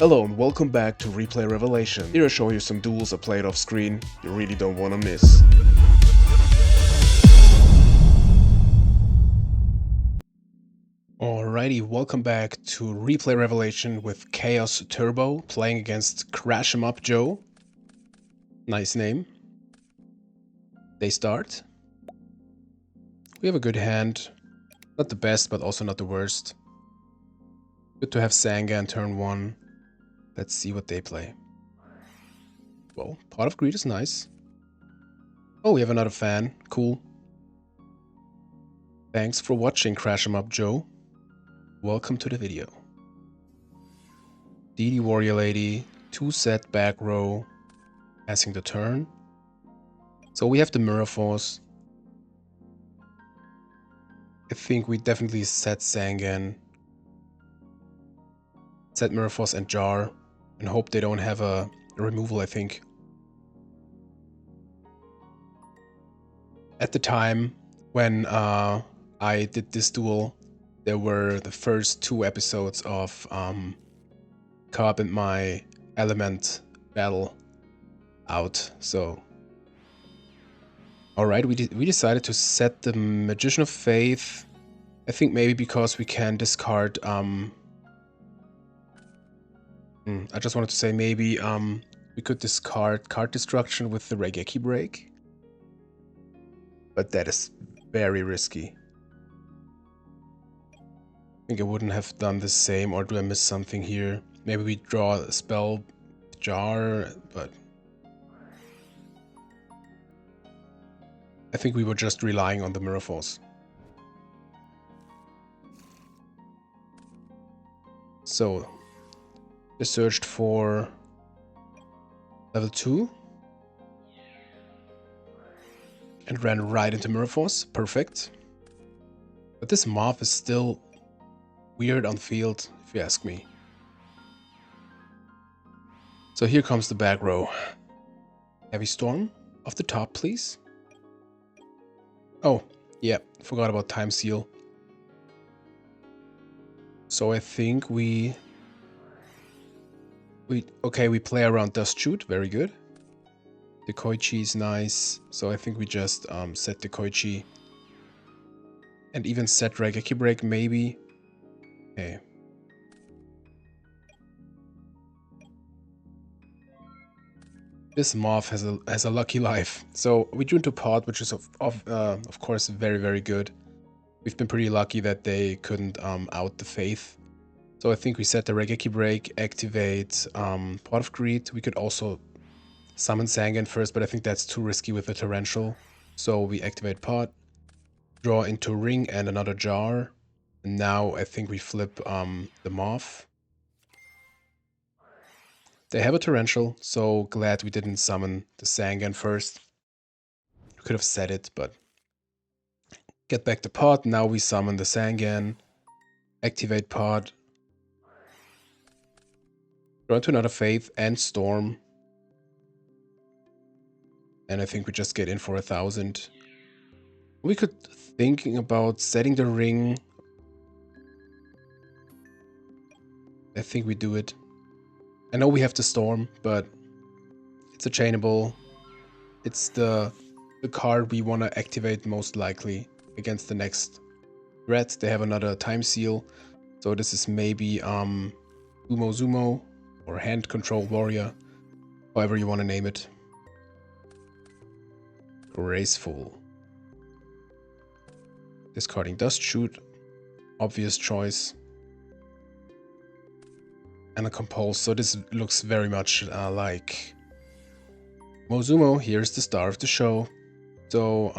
Hello and welcome back to Replay Revelation. Here I show you some duels I played off screen you really don't want to miss. Alrighty, welcome back to Replay Revelation with Chaos Turbo, playing against Crash 'em Up Joe. Nice name. They start. We have a good hand. Not the best, but also not the worst. Good to have Sangan turn 1. Let's see what they play. Well, Pot of Greed is nice. Oh, we have another fan. Cool. Thanks for watching, Crash 'em Up Joe. Welcome to the video. DD Warrior Lady, 2 set back row, passing the turn. So we have the Mirror Force. I think we definitely set Sangan, set Mirror Force and Jar, and hope they don't have a removal, I think. At the time when I did this duel, there were the first 2 episodes of Carb and my Element battle out, so... Alright, we decided to set the Magician of Faith. I think maybe because we can discard... I just wanted to say maybe we could discard card destruction with the Regeki break. But that is very risky. I think I wouldn't have done the same, or do I miss something here? Maybe we draw a spell Jar, but... I think we were just relying on the Mirror Force. So, they searched for level 2 and ran right into Mirror Force. Perfect. But this Moth is still weird on field, if you ask me. So here comes the back row. Heavy Storm off the top, please. Oh, yeah, forgot about Time Seal. So I think we play around Dust Shoot, very good. The Koichi is nice, so I think we just set the Koichi. And even set Regeki Break, maybe. Okay. This Moth has a lucky life. So we drew into Pot, which is of course very, very good. We've been pretty lucky that they couldn't out the Faith. So I think we set the Regeki Break, activate Pot of Greed. We could also summon Sangan first, but I think that's too risky with the Torrential. So we activate Pot, draw into Ring and another Jar. And now I think we flip the Moth. They have a Torrential, so glad we didn't summon the Sangan first. We could have set it, but... Get back the Pot, now we summon the Sangan. Activate Pot. Draw into another Faith and Storm. And I think we just get in for 1,000. We could thinking about setting the Ring. I think we do it. I know we have the Storm, but it's a chainable. It's the card we want to activate most likely against the next threat. They have another Time Seal, so this is maybe Zumo or Hand Control Warrior, however you want to name it. Graceful. Discarding Dust Shoot, obvious choice. And a Compulse, so this looks very much like Mozumo. Here's the star of the show. So,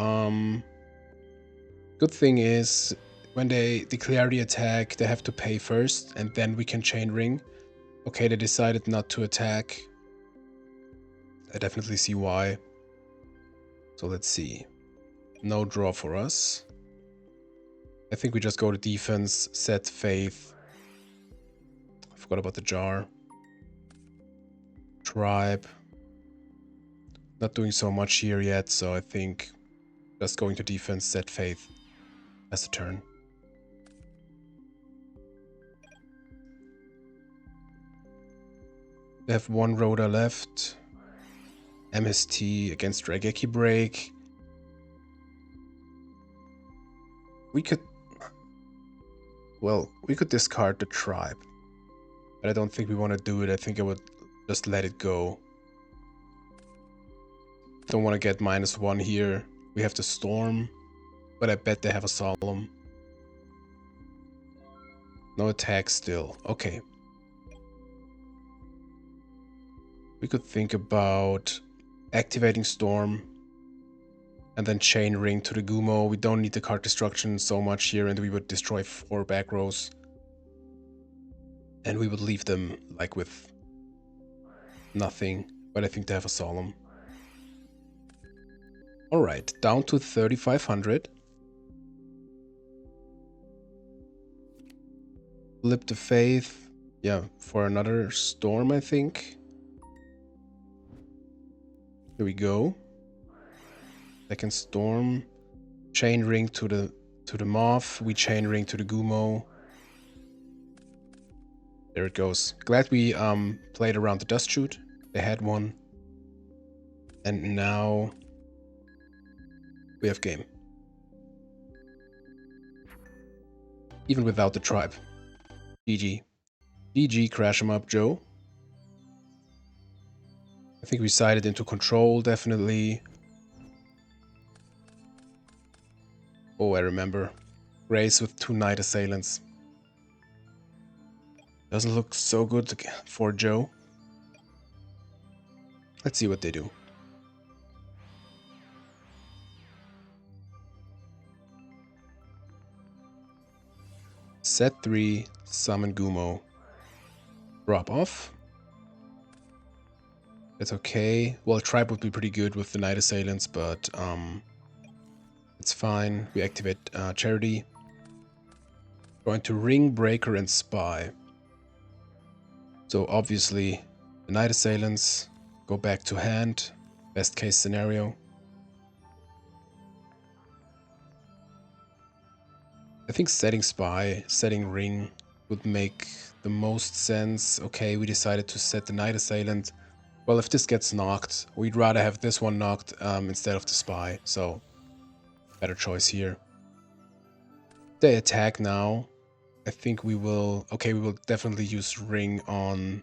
good thing is, when they declare the attack, they have to pay first, and then we can chain ring. Okay, they decided not to attack. I definitely see why. So let's see. No draw for us. I think we just go to defense, set Faith. I forgot about the Jar. Tribe. Not doing so much here yet, so I think just going to defense, set Faith as a turn. They have one rotor left. MST against Raigeki Break. We could... Well, we could discard the tribe. But I don't think we want to do it. I think I would just let it go. Don't want to get -1 here. We have the Storm. But I bet they have a Solemn. No attack still. Okay. We could think about activating Storm. And then Chain Ring to the Gumo. We don't need the card destruction so much here, and we would destroy 4 back rows. And we would leave them like with nothing. But I think they have a Solemn. Alright, down to 3,500. Flip the Faith. Yeah, for another Storm, I think. Here we go. Second Storm. Chain Ring to the Moth. We Chain Ring to the Gumo. There it goes. Glad we played around the Dust Shoot. They had one. And now we have game. Even without the tribe. GG. GG, crash him up, Joe. I think we sided into control, definitely. Oh, I remember. Grace with 2 Knight Assailants. Doesn't look so good for Joe. Let's see what they do. Set 3, summon Gumo. Drop off. That's okay. Well, Tribe would be pretty good with the Knight Assailants, but it's fine. We activate Charity. Going to Ring, Breaker, and Spy. So obviously, the Knight Assailants go back to hand. Best case scenario. I think setting Spy, setting Ring would make the most sense. Okay, we decided to set the Knight Assailant. Well, if this gets knocked, we'd rather have this one knocked instead of the Spy. So, better choice here. They attack now. I think we will... Okay, we will definitely use Ring on...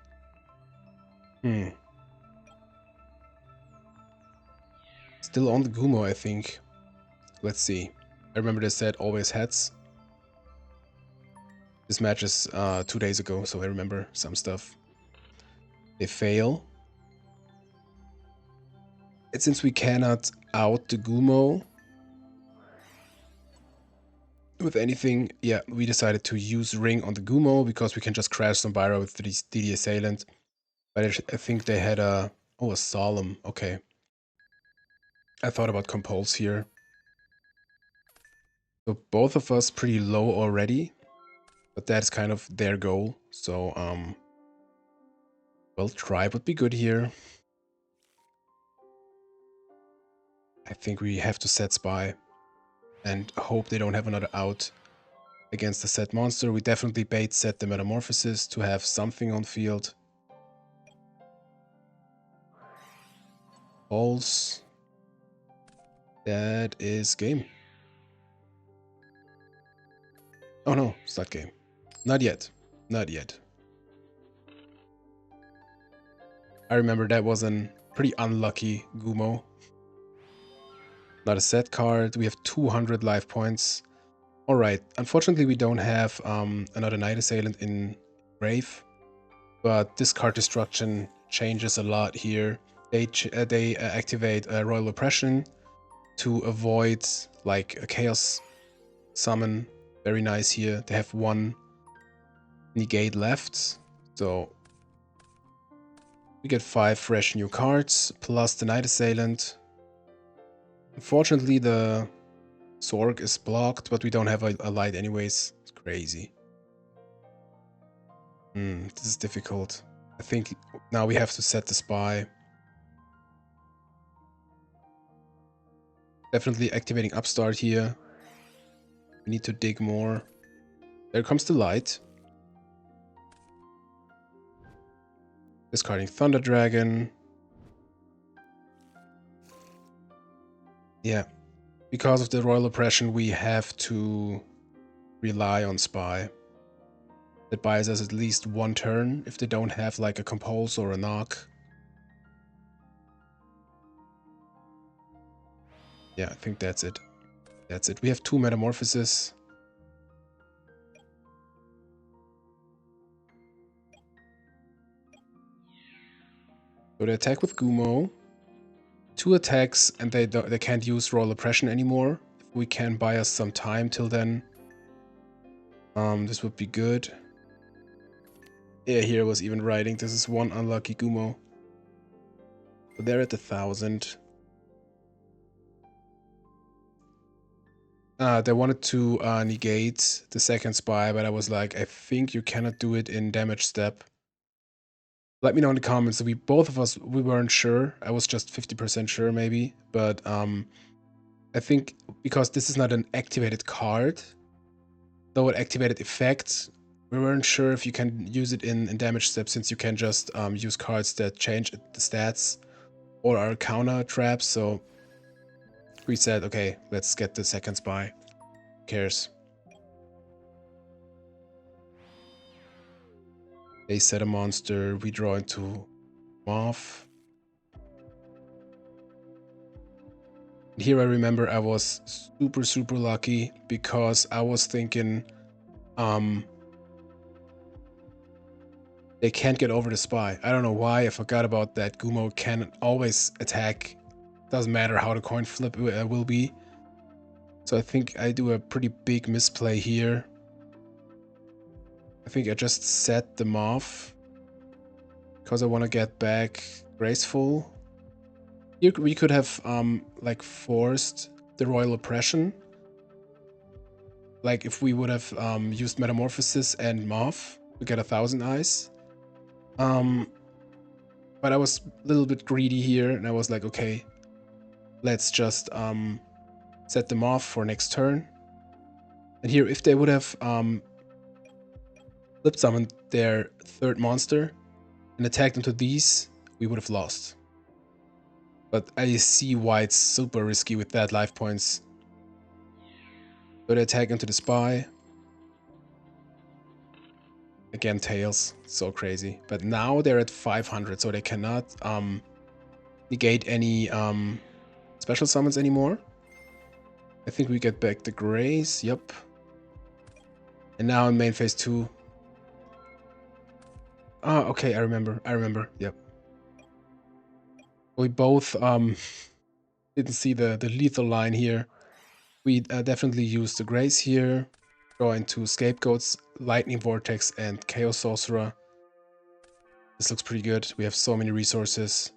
Still on the Gumo, I think. Let's see. I remember they said always heads. This match is 2 days ago, so I remember some stuff. They fail. And since we cannot out the Gumo with anything, yeah, we decided to use Ring on the Gumo because we can just crash Zombira with the DD Assailant. But I think they had a... Oh, a Solemn. Okay. I thought about Compulse here. So both of us pretty low already. But that's kind of their goal. So, well, Tribe would be good here. I think we have to set Spy. And hope they don't have another out against the set monster. We definitely bait set the Metamorphosis to have something on field. Pulse. That is game. Oh no, start game. Not yet. Not yet. I remember that was a pretty unlucky Gumo. Not a set card. We have 200 life points. Alright, unfortunately we don't have another Knight Assailant in Grave. But this card destruction changes a lot here. They activate Royal Oppression to avoid like a Chaos Summon. Very nice here. They have 1 negate left. So we get 5 fresh new cards plus the Knight Assailant. Unfortunately the Sorg is blocked, but we don't have a light anyways. It's crazy. This is difficult. I think now we have to set the Spy. Definitely activating Upstart here. We need to dig more. There comes the light. Discarding Thunder Dragon. Yeah. Because of the Royal Oppression, we have to rely on Spy. That buys us at least one turn if they don't have like a Compulse or a Knock. Yeah, I think that's it. That's it. We have 2 Metamorphoses. So they attack with Gumo. 2 attacks, and they can't use Royal Oppression anymore. If we can buy us some time till then, this would be good. Yeah, here I was even writing, this is 1 unlucky Gumo. So they're at 1,000. They wanted to negate the second Spy, but I was like, I think you cannot do it in damage step. Let me know in the comments. We both of us, we weren't sure. I was just 50% sure maybe, but I think because this is not an activated card, though it activated effect, we weren't sure if you can use it in damage step, since you can just use cards that change the stats or are counter traps. So we said, okay, let's get the second Spy. Who cares? They set a monster, we draw into Moth. Here I remember I was super lucky because I was thinking they can't get over the Spy. I don't know why, I forgot about that. Gumo can always attack. Doesn't matter how the coin flip will be. So I think I do a pretty big misplay here. I think I just set them off because I want to get back Graceful. Here we could have like forced the Royal Oppression. Like if we would have used Metamorphosis and Moth to get 1,000 eyes. But I was a little bit greedy here, and I was like, okay, let's just set them off for next turn. And here, if they would have flip summoned their third monster and attacked into these, we would have lost. But I see why it's super risky with that life points. So they attack into the Spy. Again, Tails. So crazy. But now they're at 500, so they cannot negate any special summons anymore. I think we get back the Grace. Yep. And now in main phase 2. Oh, okay, I remember. Yep. We both didn't see the lethal line here. We definitely used the Grace here. Draw into Scapegoats, Lightning Vortex, and Chaos Sorcerer. This looks pretty good. We have so many resources.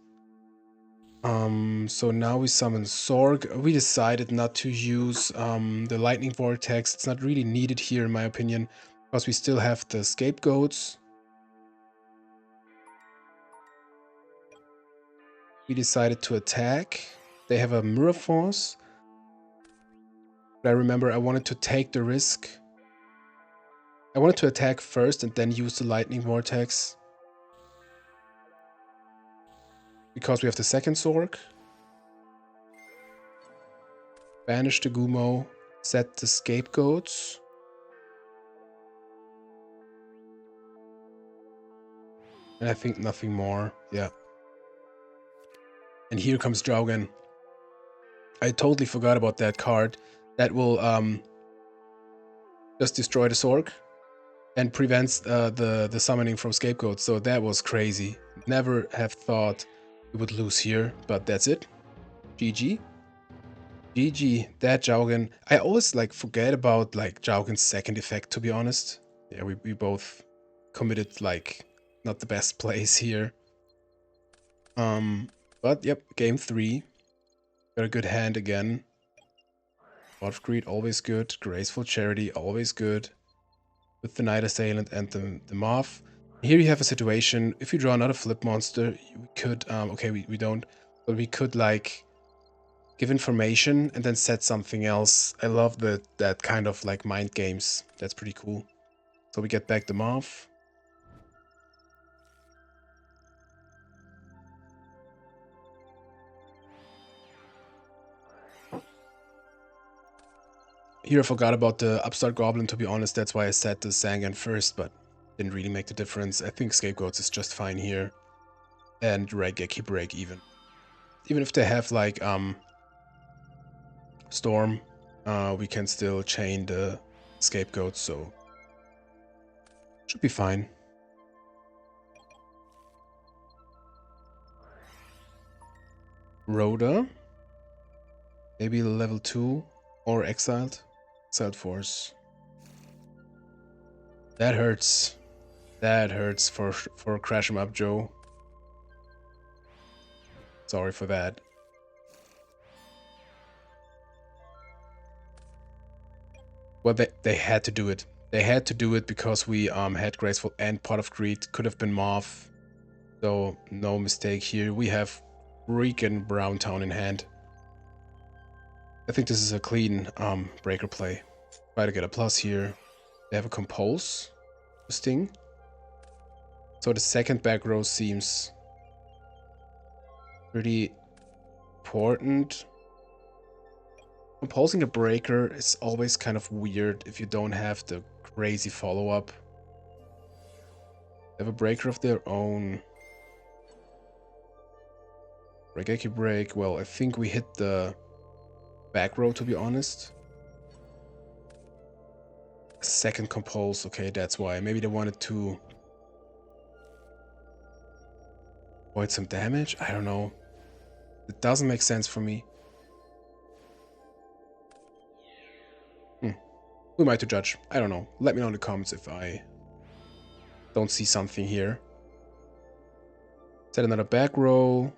So now we summon Sorg. We decided not to use the Lightning Vortex. It's not really needed here, in my opinion, because we still have the Scapegoats. We decided to attack. They have a Mirror Force. But I remember I wanted to take the risk. I wanted to attack first and then use the Lightning Vortex. Because we have the second Sorg. Banish the Gumo. Set the Scapegoats. And I think nothing more. Yeah. And here comes Jaugen. I totally forgot about that card. That will just destroy the Sorg and prevents the summoning from Scapegoat. So that was crazy. Never have thought we would lose here, but that's it. GG. GG. That Jaugen. I always like forget about like Jaugen's second effect, to be honest. Yeah, we both committed like not the best plays here. But yep, game 3. Got a good hand again. God of Greed, always good. Graceful Charity, always good. With the Night Assailant and the Moth. Here you have a situation, if you draw another flip monster, we could, okay, we don't, but we could like give information and then set something else. I love that kind of like mind games. That's pretty cool. So we get back the Moth. Here I forgot about the upstart goblin, to be honest. That's why I set the Sangan first, but didn't really make the difference. I think scapegoats is just fine here. And keep rake even. Even if they have like storm, we can still chain the scapegoats, so should be fine. Rhoda. Maybe level 2 or exiled. Exiled force. That hurts. That hurts for crash him up, Joe. Sorry for that. Well, they had to do it. They had to do it because we had Graceful and Pot of Greed. Could have been Moth. So, no mistake here. We have freaking Brown Town in hand. I think this is a clean breaker play. Try to get a plus here. They have a Compulse. Interesting. So the second back row seems pretty important. Compulsing a breaker is always kind of weird if you don't have the crazy follow-up. They have a breaker of their own. Regeki break. Well, I think we hit the back row, to be honest. Second compulse. Okay, that's why. Maybe they wanted to avoid some damage? I don't know. It doesn't make sense for me. Who am I to judge? I don't know. Let me know in the comments if I don't see something here. Set another back row.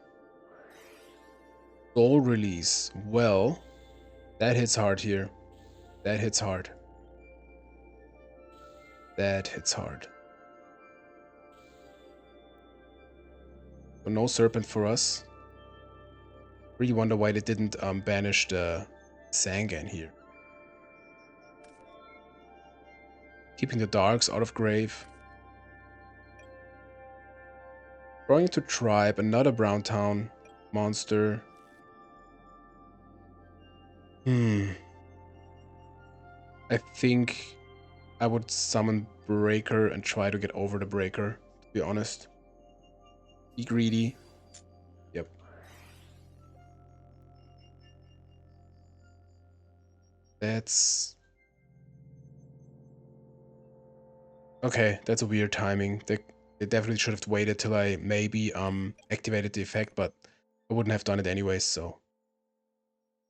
Soul release. Well, that hits hard here. That hits hard. That hits hard. So no serpent for us. Really wonder why they didn't banish the Sangan here. Keeping the darks out of grave. Going to tribe, another Brown Town monster. I think I would summon Breaker and try to get over the Breaker, to be honest. Be greedy. Yep. That's... okay, that's a weird timing. They definitely should have waited till I maybe activated the effect, but I wouldn't have done it anyways, so...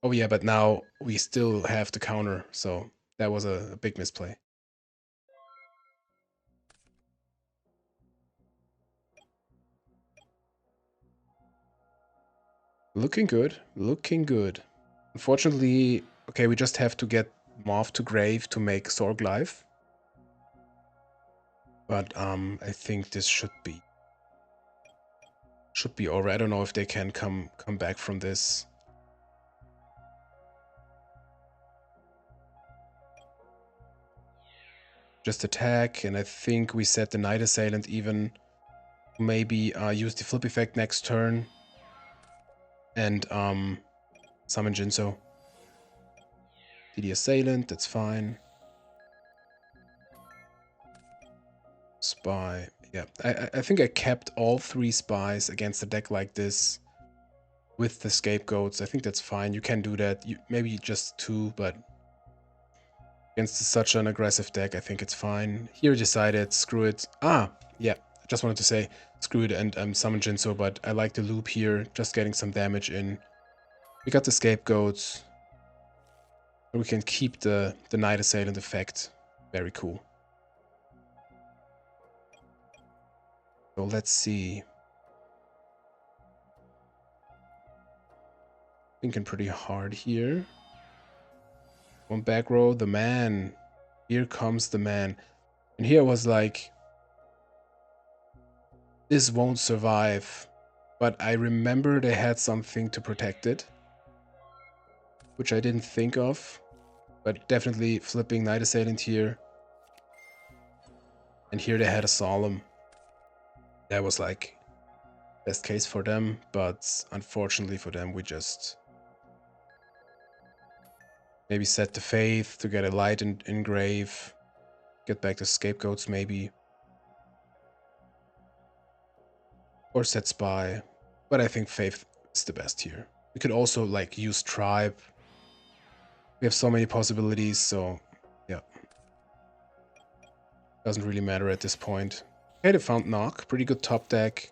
oh yeah, but now we still have the counter, so that was a big misplay. Looking good, looking good. Unfortunately, okay, we just have to get Moth to grave to make Sorg live. But I think this should be over. I don't know if they can come back from this. Just attack, and I think we set the Night Assailant even. Maybe use the flip effect next turn. And summon Jinso. DD Assailant, that's fine. Spy. Yeah, I think I kept all 3 spies against a deck like this with the scapegoats. I think that's fine. You can do that. Maybe just 2, but against such an aggressive deck, I think it's fine. Here I decided, screw it. Ah, yeah, I just wanted to say screw it and summon Jinso, but I like the loop here, just getting some damage in. We got the scapegoats. We can keep the Night Assailant effect. Very cool. So let's see. Thinking pretty hard here. One back row, the man. Here comes the man. And here was like, this won't survive. But I remember they had something to protect it, which I didn't think of. But definitely flipping Night Assailant here. And here they had a Solemn. That was like best case for them, but unfortunately for them, we just Maybe set the Faith to get a light in grave. Get back the Scapegoats maybe. Or set Spy. But I think Faith is the best here. We could also like use Tribe. We have so many possibilities, so yeah. Doesn't really matter at this point. Okay, they found Knock. Pretty good top deck.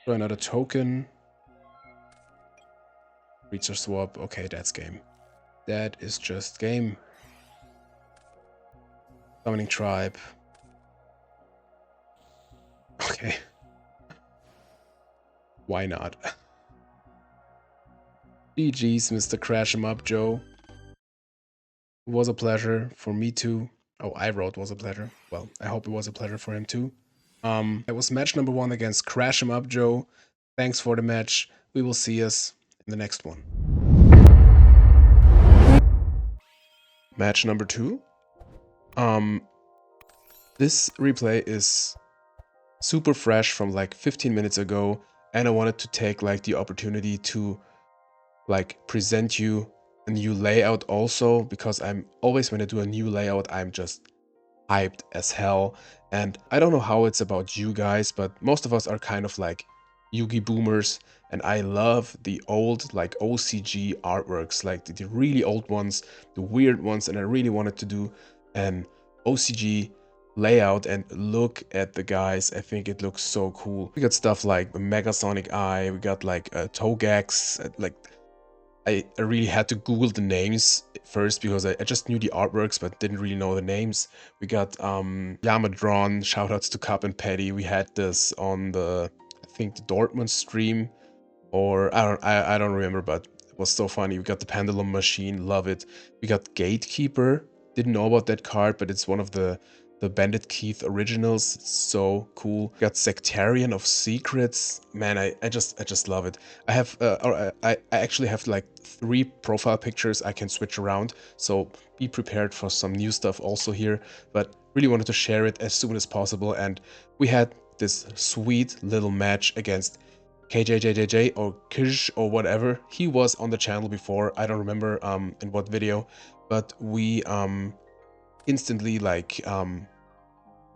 Draw another token. Creature swap. Okay, that's game. That is just game. Summoning Tribe. Okay. Why not? GG's, Mr. Crash 'em Up, Joe. It was a pleasure for me too. Oh, I wrote was a pleasure. Well, I hope it was a pleasure for him too. It was match number 1 against Crash 'em Up, Joe. Thanks for the match. We will see us in the next one. Match number 2. This replay is super fresh from like 15 minutes ago, and I wanted to take like the opportunity to like present you a new layout also, because I'm always, when I do a new layout, I'm just hyped as hell. And I don't know how it's about you guys, but most of us are kind of like Yugi boomers, and I love the old like OCG artworks, like the really old ones, the weird ones, and I really wanted to do an OCG layout. And look at the guys, I think it looks so cool. We got stuff like Megasonic Eye, we got like Togex, like I really had to Google the names first because I just knew the artworks but didn't really know the names. We got Yamadron, shoutouts to Cup and Patty. We had this on the, I think the Dortmund stream, or I don't remember, but it was so funny. We got the Pendulum Machine, love it. We got Gatekeeper, didn't know about that card, but it's one of the Bandit Keith originals. It's so cool. We got Sectarian of Secrets. Man, I just love it. I have I actually have like 3 profile pictures I can switch around, so be prepared for some new stuff also here, but really wanted to share it as soon as possible. And we had this sweet little match against KJJJJ or Kish or whatever. He was on the channel before, I don't remember in what video, but we instantly like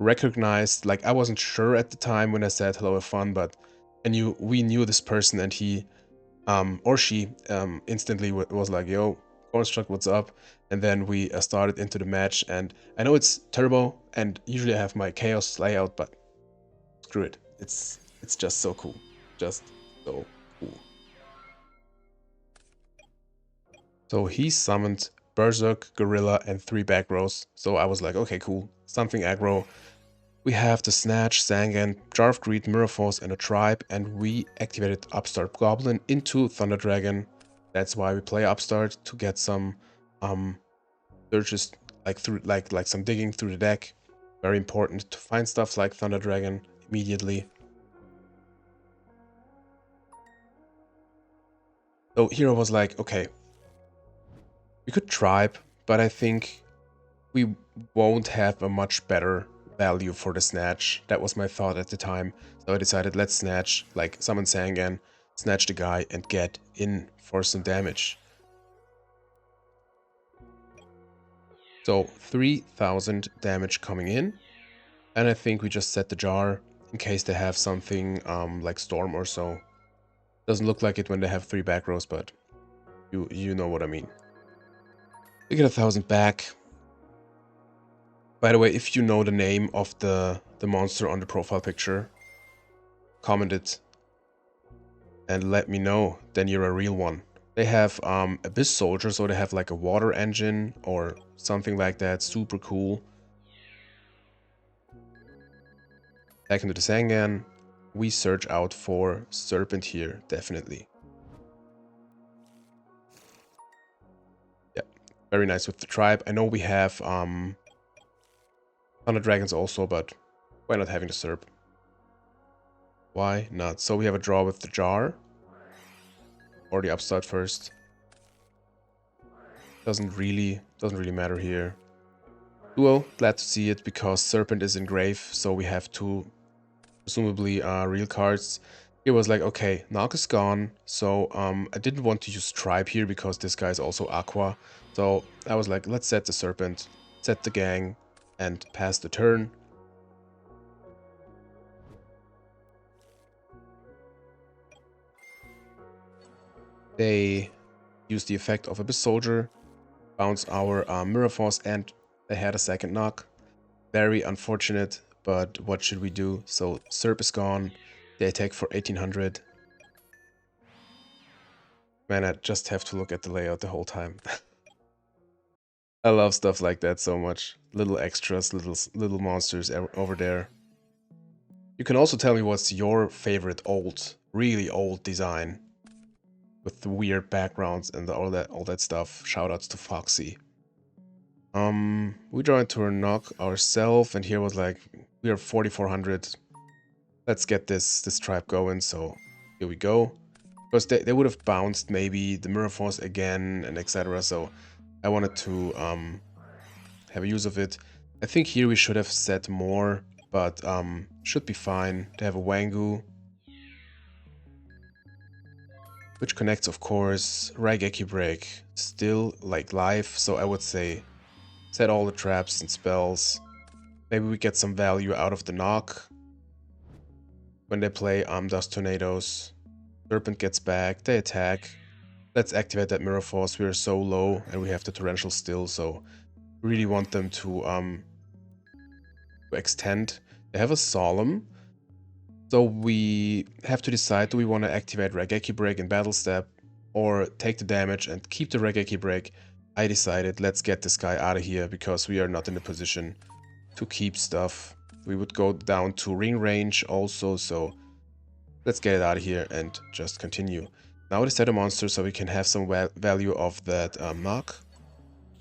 recognized, like I wasn't sure at the time when I said hello, have fun, but we knew this person, and he or she instantly was like, yo, Construct, what's up? And then we started into the match. And I know it's turbo, and usually I have my chaos layout, but screw it, it's just so cool, just so cool. So he summoned Berserk, Gorilla, and 3 back rows. So I was like, okay, cool, something aggro. We have the Snatch, Sangan, Jar of Greed, Mirror Force, and a Tribe, and we activated Upstart Goblin into Thunder Dragon. That's why we play Upstart, to get some searches, like through like some digging through the deck. Very important to find stuff like Thunder Dragon immediately. So here I was like, okay, we could Tribe, but I think we won't have a much better value for the Snatch. That was my thought at the time. So I decided, let's Snatch, like summon Sangan, snatch the guy, and get in for some damage. So 3000 damage coming in. And I think we just set the jar in case they have something like Storm or so. Doesn't look like it when they have 3 back rows, but you know what I mean. We get 1000 back. By the way, if you know the name of the monster on the profile picture, comment it and let me know, then you're a real one. They have Abyss Soldier, so they have like a water engine or something like that, super cool. Back into the Sangan, we search out for Serpent here, definitely. Yeah, very nice with the Tribe. I know we have Thunder Dragons also, but why not having the Serp? Why not? So we have a draw with the Jar. Or the Upstart first. Doesn't really matter here. Duel, glad to see it, because Serpent is in grave, so we have 2 presumably real cards. He was like, okay, Narc is gone, so I didn't want to use Tribe here because this guy is also Aqua. So I was like, let's set the Serpent, set the Gang, and pass the turn. They used the effect of Abyss Soldier, bounce our Mirror Force, and they had a second knock. Very unfortunate, but what should we do? So Serp is gone, they attack for 1800. Man, I just have to look at the layout the whole time. I love stuff like that so much. Little extras, little monsters over there. You can also tell me what's your favorite old, really old design with the weird backgrounds and all that stuff. Shoutouts to Foxy. We draw into a knock ourselves, and here was like, we are 4400. Let's get this tribe going. So here we go. Because they would have bounced maybe the Mirror Force again and etc. So I wanted to have a use of it. I think here we should have set more, but should be fine. They have a Wangu, which connects, of course. Raigeki Break, still like live, so I would say set all the traps and spells. Maybe we get some value out of the knock. When they play Dust Tornadoes, Serpent gets back, they attack. Let's activate that Mirror Force. We are so low and we have the Torrential still, so really want them to extend. They have a Solemn, so we have to decide, do we want to activate Raigeki Break in Battle Step or take the damage and keep the Raigeki Break? I decided, let's get this guy out of here because we are not in a position to keep stuff. We would go down to ring range also, so let's get it out of here and just continue. Now we set a monster so we can have some value of that knock.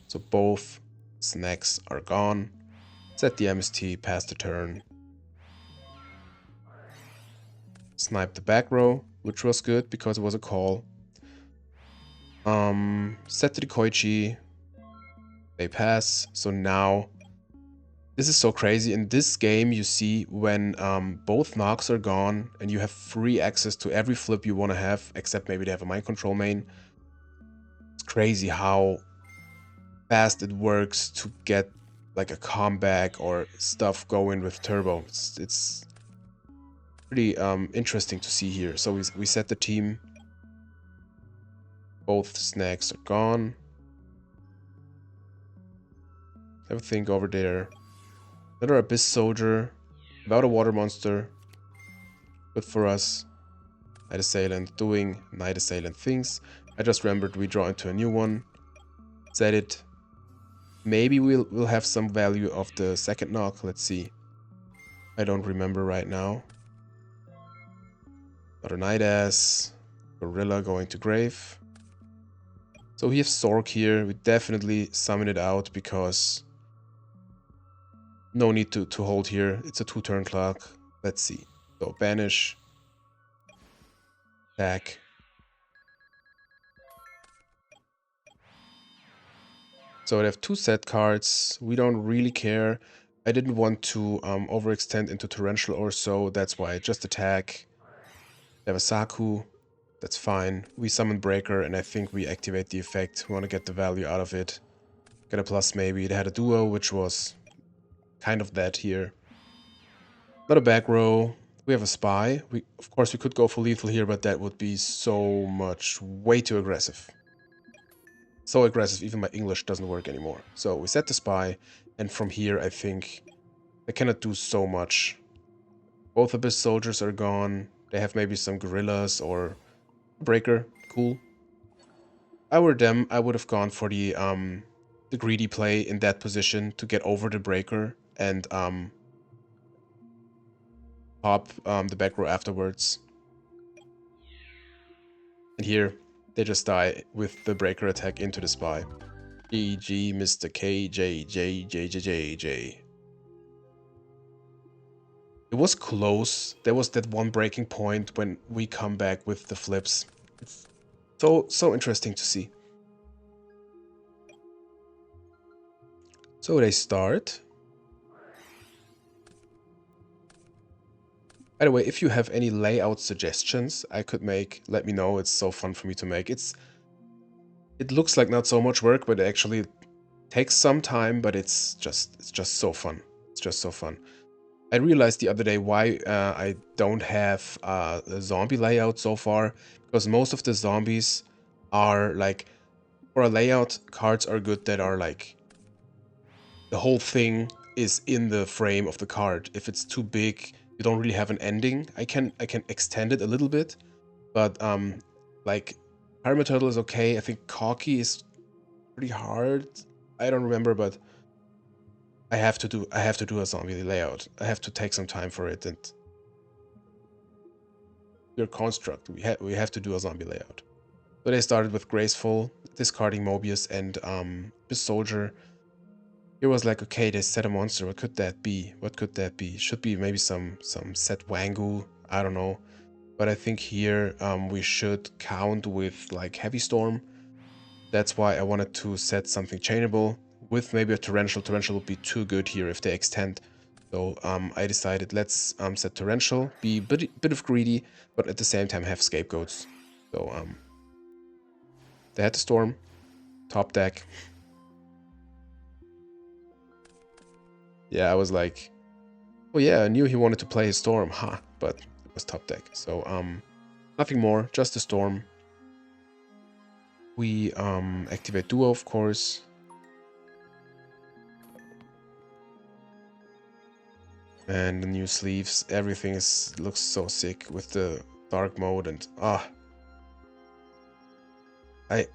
So both snacks are gone. Set the MST, pass the turn. Snipe the back row, which was good because it was a call. Set the Koichi. They pass. So now, this is so crazy. In this game, you see when both knocks are gone and you have free access to every flip you want to have, except maybe they have a mind control main. It's crazy how fast it works to get like a comeback or stuff going with turbo. It's pretty interesting to see here. So we set the team. Both snacks are gone. Have a think over there. Another Abyss Soldier. About a water monster. Good for us. Night Assailant doing Night Assailant things. I just remembered we draw into a new one. Set it. Maybe we'll have some value of the second knock. Let's see. I don't remember right now. Another Night Ass. Gorilla going to grave. So we have Zork here. We definitely summon it out because no need to hold here. It's a 2-turn clock. Let's see. So banish. Attack. So I have 2 set cards. We don't really care. I didn't want to overextend into Torrential or so. That's why I just attack. They have a Saku. That's fine. We summon Breaker and I think we activate the effect. We want to get the value out of it. Get a plus maybe. They had a Duel, which was kind of that here. Not a back row. We have a Spy. Of course, we could go for lethal here, but that would be so much, way too aggressive. So aggressive, even my English doesn't work anymore. So we set the Spy, and from here, I think they cannot do so much. Both Abyss Soldiers are gone. They have maybe some Gorillas or Breaker. Cool. If I were them, I would have gone for the greedy play in that position to get over the Breaker and pop the back row afterwards. And here, they just die with the Breaker attack into the Spy. GG, Mr. KJJJJJJ. It was close. There was that one breaking point when we come back with the flips. It's so interesting to see. So they start. By the way, if you have any layout suggestions I could make, let me know. It's so fun for me to make. It looks like not so much work, but it actually takes some time, but it's just so fun. It's just so fun. I realized the other day why I don't have a zombie layout so far, because most of the zombies are like, for a layout, cards are good that are like, the whole thing is in the frame of the card. If it's too big, you don't really have an ending. I can extend it a little bit, but like Pyramid Turtle is okay. I think Cocky is pretty hard. I don't remember, but I have to do a zombie layout. I have to take some time for it, and your construct. We have to do a zombie layout. So they started with Graceful, discarding Mobius and this Soldier. It was like, okay, they set a monster. What could that be? What could that be? Should be maybe some set Wangu. I don't know. But I think here we should count with like Heavy Storm. That's why I wanted to set something chainable with maybe a Torrential. Torrential would be too good here if they extend. So I decided let's set Torrential, be a bit of greedy, but at the same time have Scapegoats. So they had the Storm, top deck. Yeah, I was like, oh yeah, I knew he wanted to play his Storm, huh? But it was top deck. So nothing more, just the Storm. We activate Duo, of course. And the new sleeves, everything looks so sick with the dark mode, and I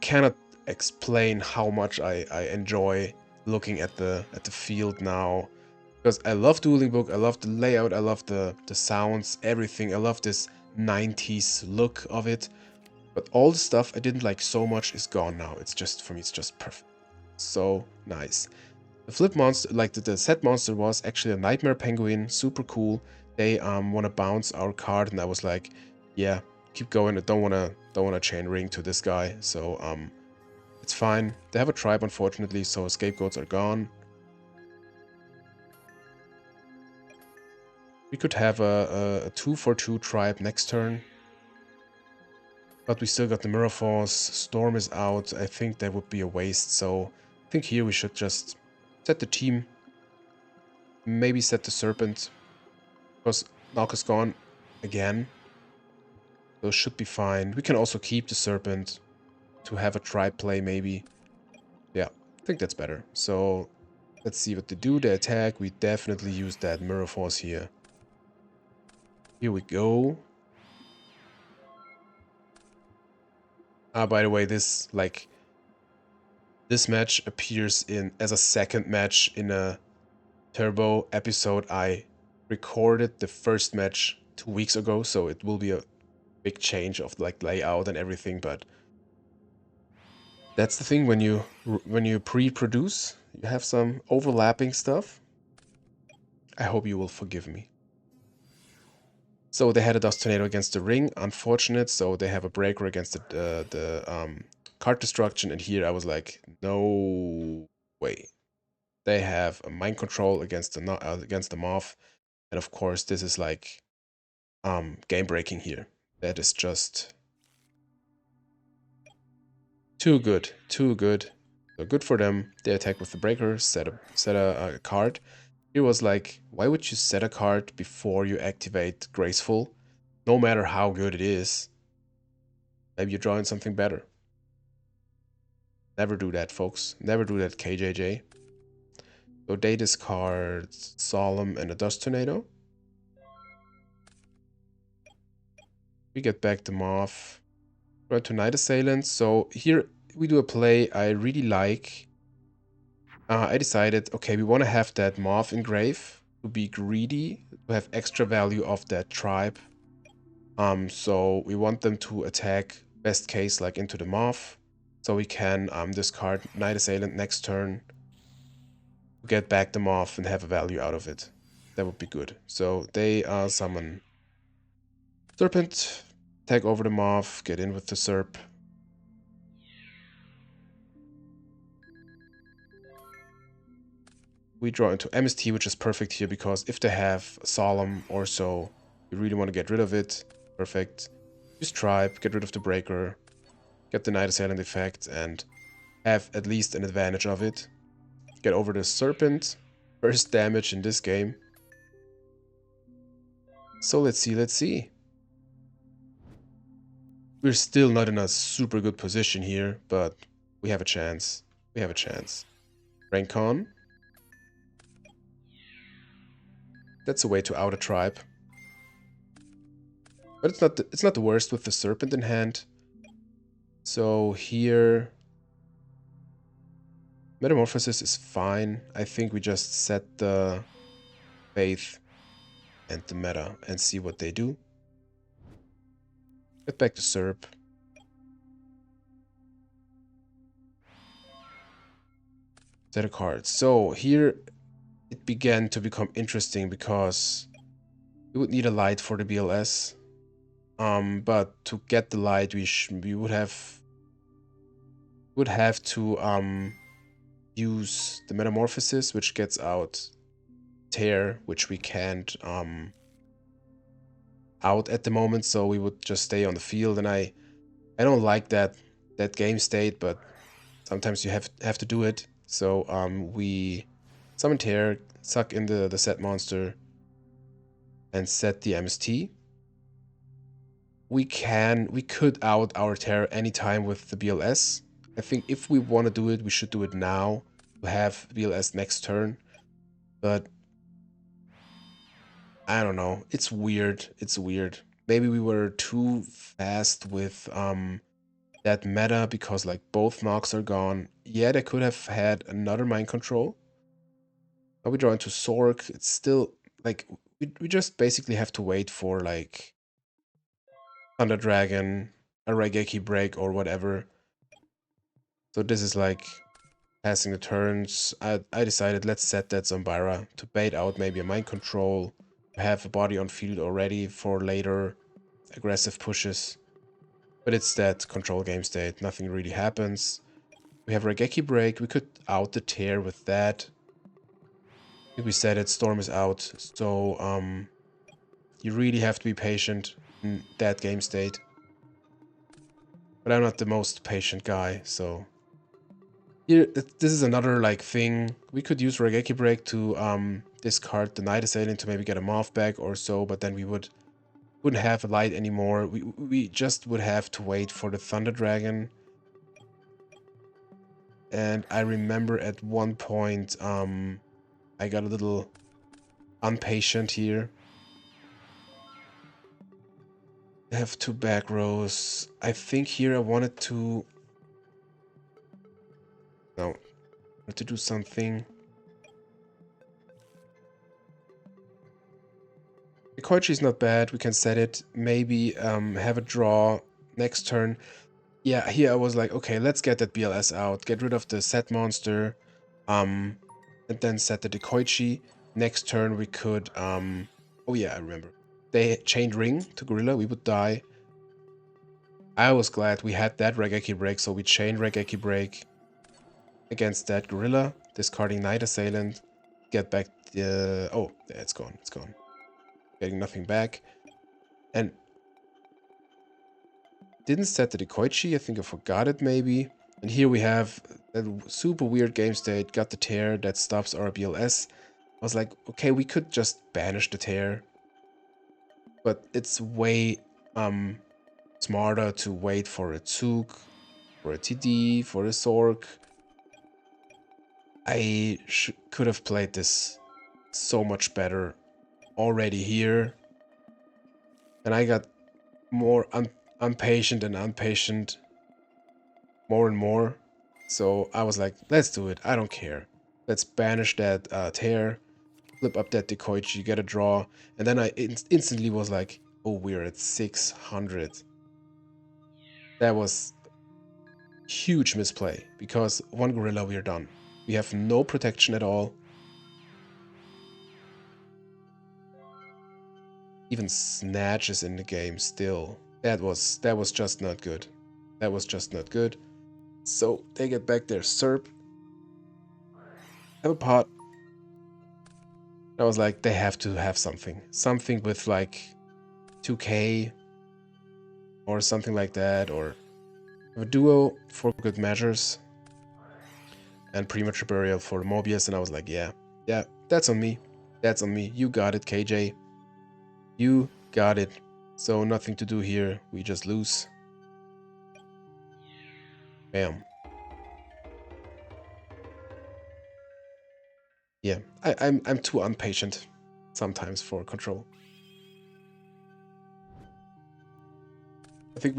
cannot explain how much I enjoy looking at the field now, because I love Dueling Book, I love the layout, I love the sounds, everything. I love this 90s look of it, but all the stuff I didn't like so much is gone now. It's just, for me, it's just perfect. So nice. The flip monster, like the set monster, was actually a Nightmare Penguin, super cool. They want to bounce our card, and I was like, yeah, keep going. I don't wanna chain ring to this guy, so it's fine. They have a tribe, unfortunately, so Scapegoats are gone. We could have a 2/2 tribe next turn, but we still got the Mirror Force. Storm is out. I think that would be a waste, so I think here we should just set the team. Maybe set the Serpent, because Knock is gone again. So should be fine. We can also keep the Serpent to have a tribe play, maybe. Yeah, I think that's better. So let's see what they do. They attack. We definitely use that Mirror Force here. Here we go. By the way, this match appears as a second match in a Turbo episode. I recorded the first match 2 weeks ago, so it will be a big change of like layout and everything, but that's the thing when you pre-produce, you have some overlapping stuff. I hope you will forgive me. So they had a Dust Tornado against the Ring, unfortunate. So they have a Breaker against the card destruction, and here I was like, no way. They have a Mind Control against the Moth, and of course this is like game breaking here. That is just too good, too good. So good for them. They attack with the Breaker, set a card. It was like, why would you set a card before you activate Graceful? No matter how good it is. Maybe you're drawing something better. Never do that, folks. Never do that, KJJ. So they discard Solemn and a Dust Tornado. We get back the Moth. Try to Night Assailant. So here we do a play I really like. I decided, okay, we want to have that Moth engrave to be greedy, to have extra value of that tribe. So we want them to attack, best case, like into the Moth. So we can discard Night Assailant next turn, get back the Moth and have a value out of it. That would be good. So they summon Serpent, tag over the Moth, get in with the Serp. We draw into MST, which is perfect here, because if they have Solemn or so, You really want to get rid of it. Perfect. Use Tribe, get rid of the breaker, get the Night Assailant effect, and have at least an advantage of it. Get over the Serpent. First damage in this game. So let's see. We're still not in a super good position here, but we have a chance. We have a chance. Rank on. That's a way to out a tribe. But it's not the worst with the Serpent in hand. So here Metamorphosis is fine. I think we just set the Faith and the meta and see what they do. Get back to Serp. Set a card. So here it began to become interesting because we would need a light for the BLS. But to get the light, we would have to use the Metamorphosis, which gets out Tear, which we can't out at the moment. So we would just stay on the field, and I don't like that game state, but sometimes you have to do it. So we summon Tear, suck in the set monster, and set the MST. We could out our Tear anytime with the BLS. I think if we want to do it, we should do it now to have BLS next turn. But I don't know. It's weird. It's weird. Maybe we were too fast with that meta because like both knocks are gone. Yeah, they could have had another mind control. Now we draw into Sork. It's still like we just basically have to wait for like Thunder Dragon, a Raigeki break or whatever. So this is like passing the turns. I decided let's set that Zombira to bait out maybe a mind control. Have a body on field already for later aggressive pushes. But it's that control game state. Nothing really happens. We have Raigeki break. We could out the Tear with that. I think we said it. Storm is out. So you really have to be patient in that game state. But I'm not the most patient guy, so here this is another like thing. We could use Raigeki break to discard the Night Assailant to maybe get a Moth back or so, but then we wouldn't have a light anymore. We just would have to wait for the Thunder Dragon. And I remember at one point I got a little impatient here. I have two back rows. I think here I wanted to do something. The Koichi is not bad. We can set it. Maybe have a draw next turn. Yeah, here I was like, okay, let's get that BLS out. Get rid of the set monster. And then set the Dekoichi. Next turn we could oh yeah, I remember. They chained ring to Gorilla, we would die. I was glad we had that Raigeki break, so we chained Raigeki break against that Gorilla, discarding Night Assailant. Get back the oh, yeah, it's gone, it's gone. Getting nothing back. And didn't set the Dekoichi, I think I forgot it maybe. And here we have a super weird game state, got the Tear that stops our BLS. I was like, okay, we could just banish the Tear. But it's way smarter to wait for a Tsuk, for a TD, for a Sork. I could have played this so much better already here. And I got more impatient and impatient more and more. So I was like, let's do it. I don't care. Let's banish that Tear, flip up that Dekoichi, get a draw. And then I instantly was like, oh, we're at 600. That was huge misplay because one Gorilla, we're done. We have no protection at all. Even Snatch is in the game still. That was just not good. That was just not good. So they get back their Serp. Have a pot. I was like, they have to have something. Something with like 2k or something like that, or a duo for good measures, and premature burial for Mobius. And I was like, yeah, that's on me. That's on me. You got it, KJ. You got it. So nothing to do here. We just lose. Bam. Yeah, I'm too impatient sometimes for control. I think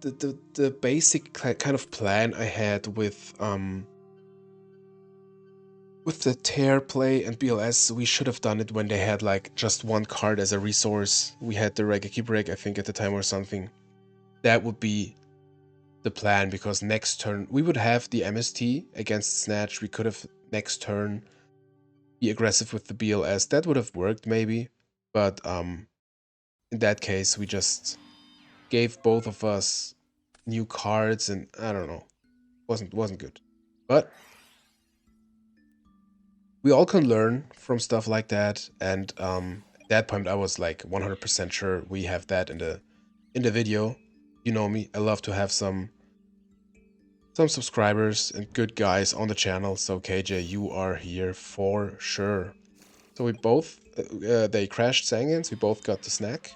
the basic kind of plan I had with the tear play and BLS, we should have done it when they had like just one card as a resource. We had the Regeki break, I think, at the time or something. That would be the plan, because next turn we would have the MST against Snatch. We could have next turn be aggressive with the BLS. That would have worked maybe, but in that case we just gave both of us new cards, and I don't know, wasn't good. But we all can learn from stuff like that, and at that point I was like 100% sure we have that in the video. You know me, I love to have some subscribers and good guys on the channel, so KJ, you are here for sure. So we both, they crashed Sangans, we both got the snack.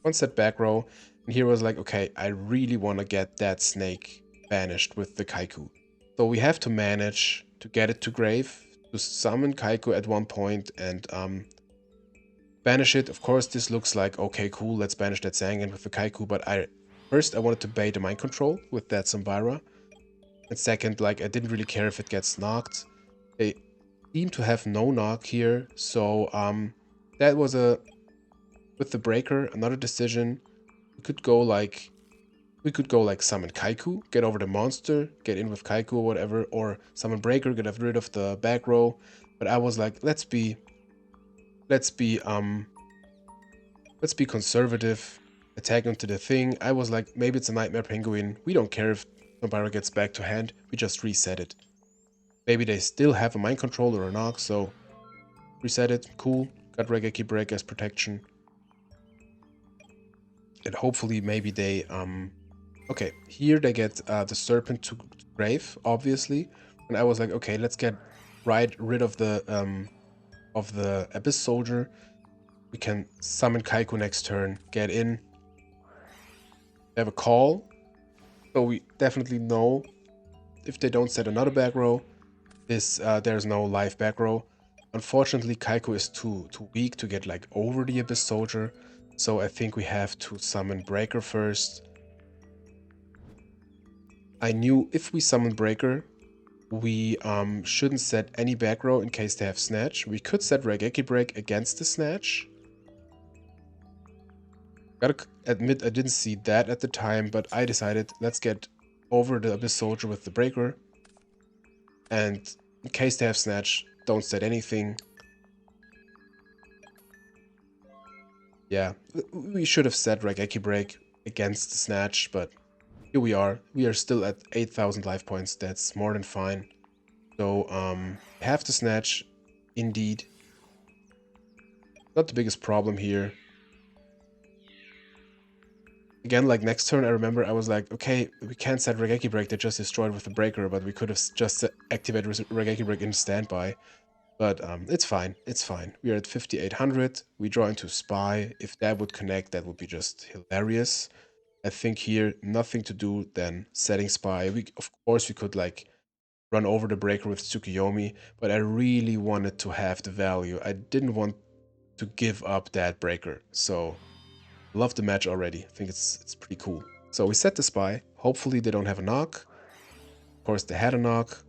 One set back row, and here was like, okay, I really want to get that snake banished with the Kaiku. So we have to manage to get it to grave, to summon Kaiku at one point, and banish it. Of course, this looks like, okay, cool, let's banish that Sangan with the Kaiku, but first I wanted to bait the mind control with that Samvira. And second, like, I didn't really care if it gets knocked. They seem to have no knock here, so that was with the breaker, another decision. We could go like summon Kaiku, get over the monster, get in with Kaiku or whatever, or summon breaker, get rid of the back row. But I was like, let's be conservative, attack into the thing. I was like, maybe it's a Nightmare Penguin. We don't care if Nobara gets back to hand, we just reset it. Maybe they still have a mind control or a knock, so reset it, cool. Got Regeki break as protection. And hopefully maybe they okay, here they get the serpent to grave, obviously. And I was like, okay, let's get rid of the Abyss Soldier. We can summon Kaiku next turn, get in. They have a call, so we definitely know if they don't set another back row, there's no live back row. Unfortunately, Kaiku is too weak to get like over the Abyss Soldier, so I think we have to summon Breaker first. I knew if we summon Breaker, we shouldn't set any back row in case they have Snatch. We could set Regeki Break against the Snatch. Gotta admit I didn't see that at the time, but I decided let's get over the Abyss Soldier with the Breaker. And in case they have Snatch, don't set anything. Yeah, we should have set Regeki Break against the Snatch, but here we are. We are still at 8,000 life points. That's more than fine. So, have to Snatch, indeed. Not the biggest problem here. Again, like next turn, I remember I was like, okay, we can't set Regeki Break, they just destroyed with the Breaker, but we could have just activated Regeki Break in standby. But it's fine, it's fine. We are at 5,800, we draw into Spy. If that would connect, that would be just hilarious. I think here, nothing to do than setting Spy. Of course, we could like run over the Breaker with Tsukiyomi, but I really wanted to have the value. I didn't want to give up that Breaker, so love the match already. I think it's pretty cool. So we set the Spy. Hopefully they don't have a knock. Of course, they had a knock.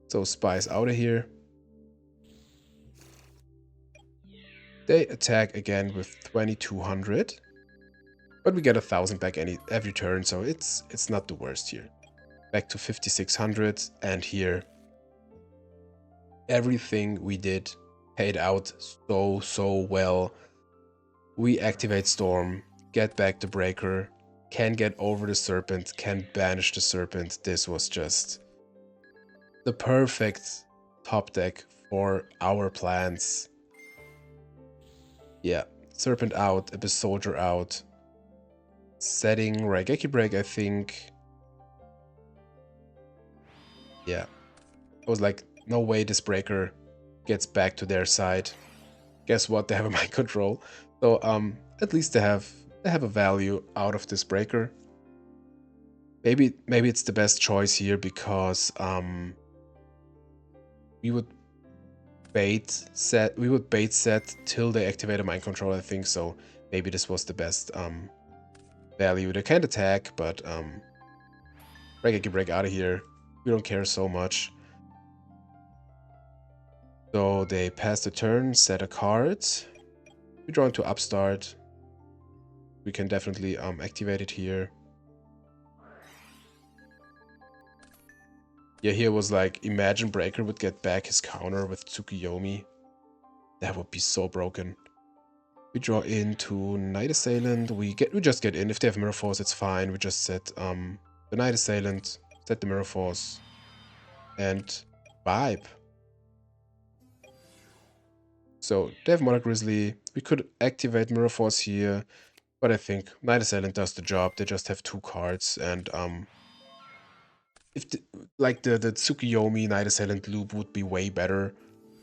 So Spy's out of here. They attack again with 2,200. But we get 1,000 back every turn, so it's not the worst here. Back to 5,600, and here everything we did paid out so well. We activate Storm, get back the Breaker, can get over the Serpent, can banish the Serpent. This was just the perfect top deck for our plans. Yeah, Serpent out, Abyss Soldier out. Setting Raigeki Break, I think. Yeah. I was like, no way this breaker gets back to their side. Guess what? They have a mind control. So at least they have a value out of this breaker. Maybe it's the best choice here because we would bait set till they activate a mind control, I think. So maybe this was the best value. They can't attack, but Raigeki Break out of here. We don't care so much. So they pass the turn, set a card. We draw into Upstart. We can definitely activate it here. Yeah, here was like, imagine Breaker would get back his counter with Tsukuyomi. That would be so broken. We draw into Night Assailant. We just get in. If they have Mirror Force, it's fine. We just set the Night Assailant, set the Mirror Force, and vibe. So they have Monarch Grizzly. We could activate Mirror Force here, but I think Night Assailant does the job. They just have 2 cards, and if the Tsukuyomi Night Assailant loop would be way better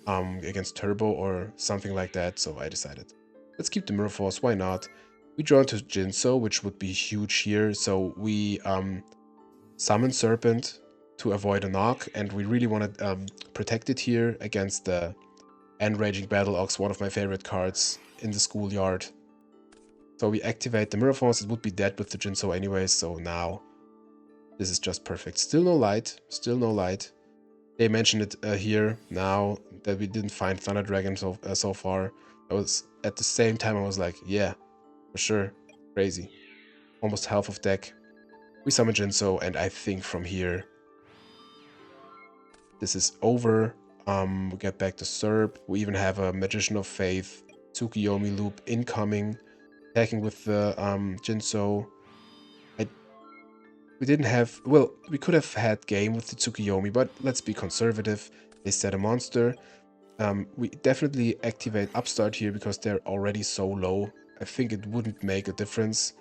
against Turbo or something like that, so I decided, let's keep the Mirror Force, why not? We draw into Jinso, which would be huge here, so we summon Serpent to avoid a knock, and we really want to protect it here against the Enraging Battle Ox, one of my favorite cards in the schoolyard. So we activate the Mirror Force. It would be dead with the Jinso anyways, so now this is just perfect. Still no light, still no light. They mentioned it here now that we didn't find Thunder Dragon so far. I was at the same time I was like, yeah, for sure, crazy. Almost half of deck. We summon Jinso, and I think from here this is over. We get back to Serp. We even have a Magician of Faith, Tsukuyomi loop incoming, attacking with the Jinso. We didn't have, well, we could have had game with the Tsukuyomi, but let's be conservative. They set a monster. We definitely activate Upstart here because they're already so low. I think it wouldn't make a difference.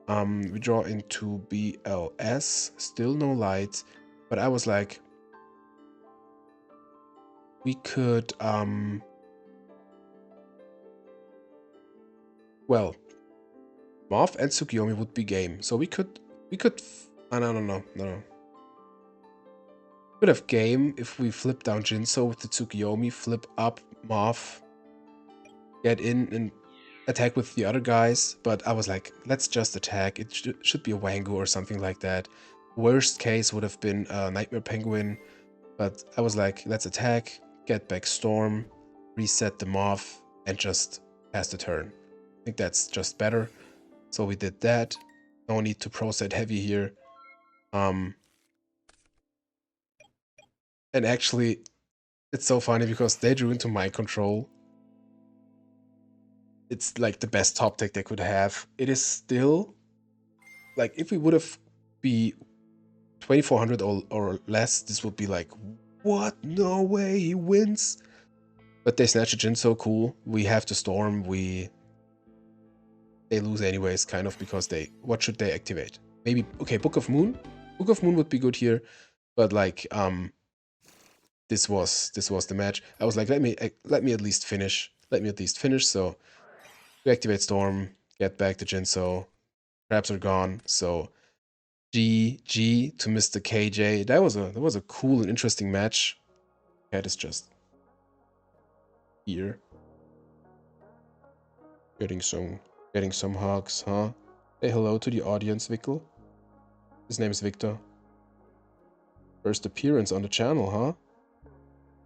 We draw into BLS, still no light, but I was like, we could, well, Morph and Tsukuyomi would be game, so we could, no. Could have game if we flip down Jinso with the Tsukuyomi, flip up Morph, get in and attack with the other guys, but I was like, let's just attack. It should be a Wangu or something like that. Worst case would have been a Nightmare Penguin, but I was like, let's attack, get back Storm, reset the Morph, and just pass the turn. I think that's just better. So we did that. No need to pro set heavy here. And actually, it's so funny because they drew into mind control. It's like the best top deck they could have. It is still, like, if we would have be 2400 or less, this would be like, what? No way, he wins. But they snatch a Jin so cool. We have to Storm. They lose anyways, kind of, because what should they activate? Maybe, okay, Book of Moon. Book of Moon would be good here, but like, this was the match. I was like, let me at least finish. So we activate Storm, get back to Jinso. Traps are gone. So GG to Mr. KJ. That was a cool and interesting match. Cat is just here. Getting some hugs, huh? Say hello to the audience, Vickel. His name is Victor. First appearance on the channel, huh?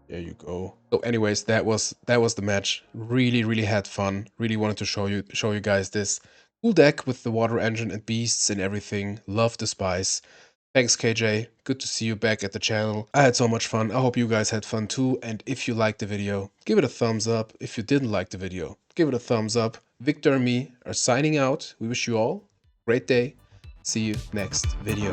There you go. So anyways, that was the match. Really had fun. Really wanted to show you guys this cool deck with the water engine and beasts and everything. Love the spice. Thanks, KJ. Good to see you back at the channel. I had so much fun. I hope you guys had fun too. And if you liked the video, give it a thumbs up. If you didn't like the video, give it a thumbs up. Victor and me are signing out. We wish you all a great day. See you next video.